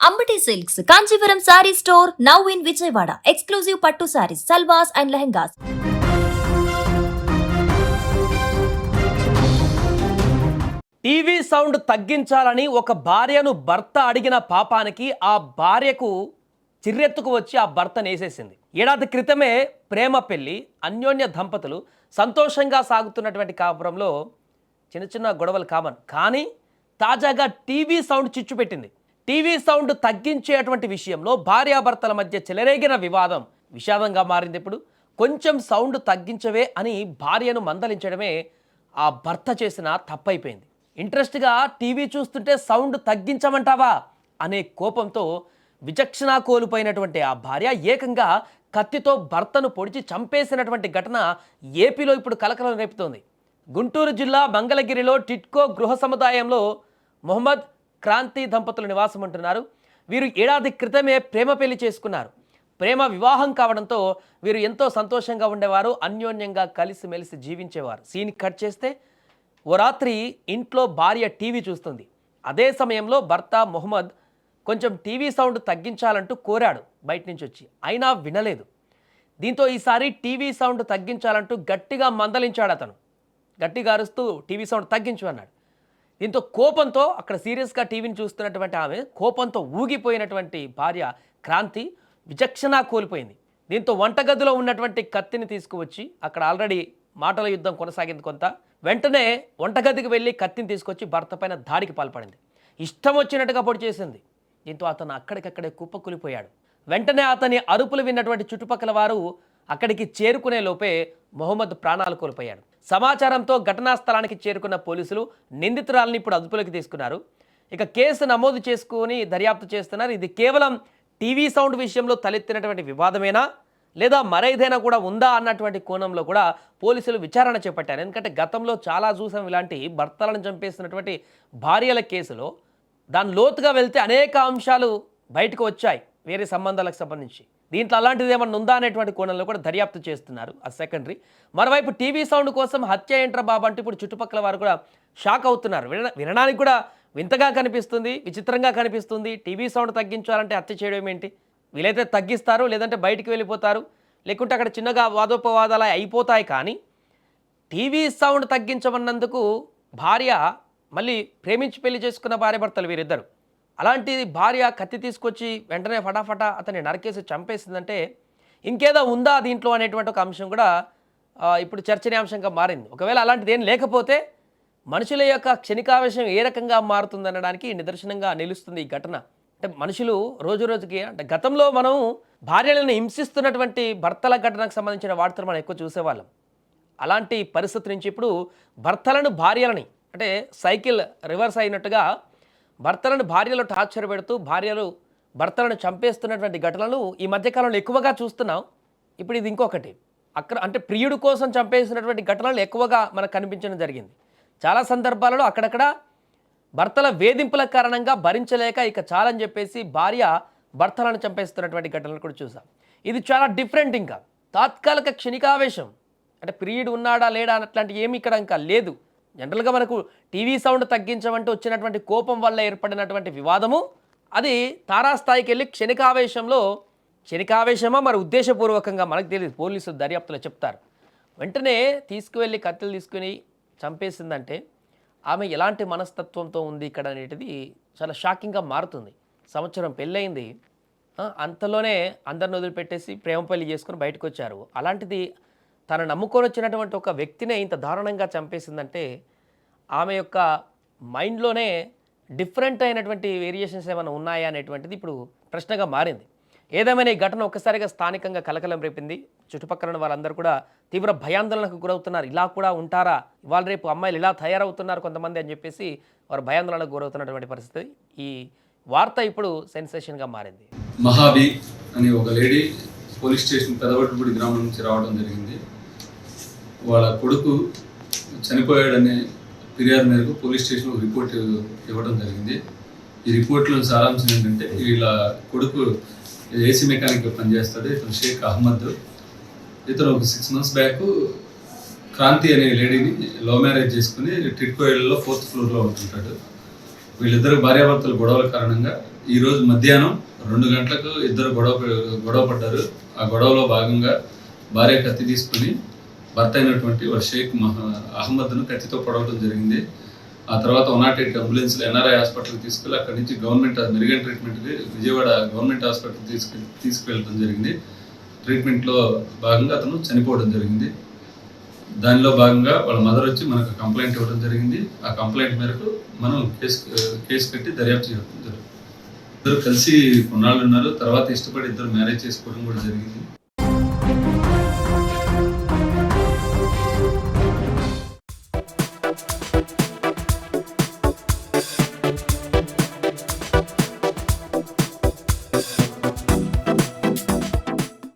Ambati Silks, Kanchivaram Saree Store, now in Vijayawada. Exclusive Pattu Sarees, Salwas and Lehengas. TV sound తగ్గించాలని ఒక భార్యను భర్త అడిగిన పాపానికి ఆ భార్యకు చిర్రెత్తుకు వచ్చి ఆ భర్తను వేసేసింది. ఏడాది క్రితమే ప్రేమ పెళ్లి అన్యోన్య దంపతులు సంతోషంగా సాగుతున్నటువంటి కాపురంలో చిన్న చిన్న గొడవలు కామన్. కానీ తాజాగా టీవీ సౌండ్ చిచ్చు పెట్టింది. టీవీ సౌండ్ తగ్గించేటువంటి విషయంలో భార్యాభర్తల మధ్య చెలరేగిన వివాదం విషాదంగా మారింది. ఇప్పుడు కొంచెం సౌండ్ తగ్గించవే అని భార్యను మందలించడమే ఆ భర్త చేసిన తప్పైపోయింది. ఇంట్రెస్ట్గా టీవీ చూస్తుంటే సౌండ్ తగ్గించమంటావా అనే కోపంతో విచక్షణ కోల్పోయినటువంటి ఆ భార్య ఏకంగా కత్తితో భర్తను పొడిచి చంపేసినటువంటి ఘటన ఏపీలో ఇప్పుడు కలకలం రేపుతోంది. గుంటూరు జిల్లా మంగళగిరిలో టిట్కో గృహ సముదాయంలో మొహమ్మద్ క్రాంతి దంపతులు నివాసం ఉంటున్నారు. వీరు ఏడాది క్రితమే ప్రేమ పెళ్లి చేసుకున్నారు. ప్రేమ వివాహం కావడంతో వీరు ఎంతో సంతోషంగా ఉండేవారు, అన్యోన్యంగా కలిసిమెలిసి జీవించేవారు. సీన్ కట్ చేస్తే ఓ రాత్రి ఇంట్లో భార్య టీవీ చూస్తుంది. అదే సమయంలో భర్త మొహమ్మద్ కొంచెం టీవీ సౌండ్ తగ్గించాలంటూ కోరాడు బయట నుంచి వచ్చి, అయినా వినలేదు. దీంతో ఈసారి టీవీ సౌండ్ తగ్గించాలంటూ గట్టిగా మందలించాడు. అతను గట్టిగా అరుస్తూ టీవీ సౌండ్ తగ్గించు అన్నాడు. దీంతో కోపంతో అక్కడ సీరియస్గా టీవీని చూస్తున్నటువంటి ఆమె కోపంతో ఊగిపోయినటువంటి భార్య క్రాంతి విచక్షణ కోల్పోయింది. దీంతో వంటగదిలో ఉన్నటువంటి కత్తిని తీసుకువచ్చి అక్కడ ఆల్రెడీ మాటల యుద్ధం కొనసాగింది కొంత. వెంటనే వంటగదికి వెళ్ళి కత్తిని తీసుకొచ్చి భర్త పైన దాడికి పాల్పడింది. ఇష్టం వచ్చినట్టుగా పొడి చేసింది. దీంతో అతను అక్కడికక్కడే కుప్పకూలిపోయాడు. వెంటనే అతని అరుపులు విన్నటువంటి చుట్టుపక్కల వారు అక్కడికి చేరుకునే లోపే మొహమ్మద్ ప్రాణాలు కోల్పోయాడు. సమాచారంతో ఘటనా స్థలానికి చేరుకున్న పోలీసులు నిందితురాలని ఇప్పుడు అదుపులోకి తీసుకున్నారు. ఇక కేసు నమోదు చేసుకుని దర్యాప్తు చేస్తున్నారు. ఇది కేవలం టీవీ సౌండ్ విషయంలో తలెత్తినటువంటి వివాదమేనా లేదా మరేదైనా కూడా ఉందా అన్నటువంటి కోణంలో కూడా పోలీసులు విచారణ చేపట్టారు. ఎందుకంటే గతంలో చాలా చూసాం ఇలాంటి భర్తలను చంపేస్తున్నటువంటి భార్యల కేసులో. దాని లోతుగా వెళ్తే అనేక అంశాలు బయటకు వచ్చాయి వేరే సంబంధాలకు సంబంధించి. దీంట్లో అలాంటిది ఏమన్నా ఉందా అనేటువంటి కోణంలో కూడా దర్యాప్తు చేస్తున్నారు. అది సెకండరీ. మరోవైపు టీవీ సౌండ్ కోసం హత్య ఏంట్రా బాబు అంటే ఇప్పుడు చుట్టుపక్కల వారు కూడా షాక్ అవుతున్నారు. వినడానికి కూడా వింతగా కనిపిస్తుంది, విచిత్రంగా కనిపిస్తుంది. టీవీ సౌండ్ తగ్గించాలంటే హత్య చేయడం ఏంటి? వీలైతే తగ్గిస్తారు, లేదంటే బయటికి వెళ్ళిపోతారు, లేకుంటే అక్కడ చిన్నగా వాదోపవాదాలు అయిపోతాయి. కానీ టీవీ సౌండ్ తగ్గించమన్నందుకు భార్య, మళ్ళీ ప్రేమించి పెళ్లి చేసుకున్న భార్య భర్తలు వీరిద్దరు, అలాంటిది భార్య కత్తి తీసుకొచ్చి వెంటనే ఫటాఫటా అతన్ని నరికేసి చంపేసిందంటే ఇంకేదో ఉందా దీంట్లో అనేటువంటి ఒక అంశం కూడా ఇప్పుడు చర్చనీయాంశంగా మారింది. ఒకవేళ అలాంటిది ఏం లేకపోతే మనుషుల యొక్క క్షణికావేశం ఏ రకంగా మారుతుందనడానికి నిదర్శనంగా నిలుస్తుంది ఈ ఘటన. అంటే మనుషులు రోజు రోజుకి, అంటే గతంలో మనం భార్యలను హింసిస్తున్నటువంటి భర్తల ఘటనకు సంబంధించిన వార్తలు మనం ఎక్కువ చూసేవాళ్ళం. అలాంటి పరిస్థితి నుంచి ఇప్పుడు భర్తలను భార్యలని, అంటే సైకిల్ రివర్స్ అయినట్టుగా భర్తలను భార్యలు టార్చర్ పెడుతూ భార్యలు భర్తలను చంపేస్తున్నటువంటి ఘటనలు ఈ మధ్యకాలంలో ఎక్కువగా చూస్తున్నాం. ఇప్పుడు ఇది ఇంకొకటి అంటే ప్రియుడు కోసం చంపేసినటువంటి ఘటనలు ఎక్కువగా మనకు కనిపించడం జరిగింది. చాలా సందర్భాలలో అక్కడక్కడ భర్తల వేధింపుల కారణంగా భరించలేక ఇక చాలని చెప్పేసి భార్య భర్తలను చంపేస్తున్నటువంటి ఘటనలు కూడా చూసాం. ఇది చాలా డిఫరెంట్. ఇంకా తాత్కాలిక క్షణికావేశం, అంటే ప్రియుడు ఉన్నాడా లేడా అట్లాంటి ఏమి ఇక్కడ ఇంకా లేదు. జనరల్గా మనకు టీవీ సౌండ్ తగ్గించమంటూ వచ్చినటువంటి కోపం వల్ల ఏర్పడినటువంటి వివాదము అది తారాస్థాయికి వెళ్ళి క్షణికావేశమా మరి ఉద్దేశపూర్వకంగా మనకు తెలియదు, పోలీసులు దర్యాప్తులో చెప్తారు. వెంటనే తీసుకువెళ్ళి కత్తులు తీసుకుని చంపేసిందంటే ఆమె ఎలాంటి మనస్తత్వంతో ఉంది ఇక్కడ అనేటిది చాలా షాకింగ్గా మారుతుంది. సంవత్సరం పెళ్ళయింది, అంతలోనే అందరిని వదిలిపెట్టేసి ప్రేమ పెళ్లి చేసుకుని బయటకు వచ్చారు. అలాంటిది తను నమ్ముకొని వచ్చినటువంటి ఒక వ్యక్తినే ఇంత దారుణంగా చంపేసిందంటే ఆమె యొక్క మైండ్లోనే డిఫరెంట్ అయినటువంటి వేరియేషన్స్ ఏమైనా ఉన్నాయా అనేటువంటిది ఇప్పుడు ప్రశ్నగా మారింది. ఏదేమైనా ఈ ఘటన ఒక్కసారిగా స్థానికంగా కలకలం రేపింది. చుట్టుపక్కల వాళ్ళందరూ కూడా తీవ్ర భయాందోళనకు గురవుతున్నారు. ఇలా కూడా ఉంటారా, ఇవాళ రేపు అమ్మాయిలు ఇలా తయారవుతున్నారు కొంతమంది అని చెప్పేసి వారు భయాందోళనకు గురవుతున్నటువంటి పరిస్థితి. ఈ వార్త ఇప్పుడు సెన్సేషన్గా మారింది. మహాబీ అనే ఒక లేడీ పోలీస్ స్టేషన్ పెదవట్టుపూడి గ్రామం నుంచి రావడం జరిగింది. వాళ్ళ కొడుకు చనిపోయాడనే ఫిర్యాదు మేరకు పోలీస్ స్టేషన్లో రిపోర్ట్ ఇవ్వడం జరిగింది. ఈ రిపోర్ట్లో సారాంశం ఏంటంటే, వీళ్ళ కొడుకు ఏసీ మెకానిక్ పనిచేస్తాడు. ఇతను షేక్ అహ్మద్. ఇతను ఒక 6 months బ్యాక్ క్రాంతి అనే లేడీని లవ్ మ్యారేజ్ చేసుకుని టిట్కో ఇళ్లలో 4th floorలో ఉంటుంటాడు. వీళ్ళిద్దరు భార్యాభర్తలు గొడవల కారణంగా ఈరోజు మధ్యాహ్నం 2 గంటలకు ఇద్దరు గొడవ పడ్డారు. ఆ గొడవలో భాగంగా భార్య కత్తి తీసుకుని భర్త అయినటువంటి షేక్ అహ్మద్ను కత్తితో పొడవడం జరిగింది. ఆ తర్వాత 108 అంబులెన్స్లో ఎన్ఆర్ఐ హాస్పిటల్కి తీసుకెళ్ళి అక్కడి నుంచి మెరుగైన ట్రీట్మెంట్కి విజయవాడ గవర్నమెంట్ హాస్పిటల్ తీసుకువెళ్ళడం జరిగింది. ట్రీట్మెంట్లో భాగంగా అతను చనిపోవడం జరిగింది. దానిలో భాగంగా వాళ్ళ మదర్ వచ్చి మనకు కంప్లైంట్ ఇవ్వడం జరిగింది. ఆ కంప్లైంట్ మేరకు మనం కేసు కట్టి దర్యాప్తు చేయడం జరుగుతుంది. ఇద్దరు కలిసి కొన్నాళ్ళు ఉన్నారు. తర్వాత ఇష్టపడి ఇద్దరు మ్యారేజ్ చేసుకోవడం కూడా జరిగింది.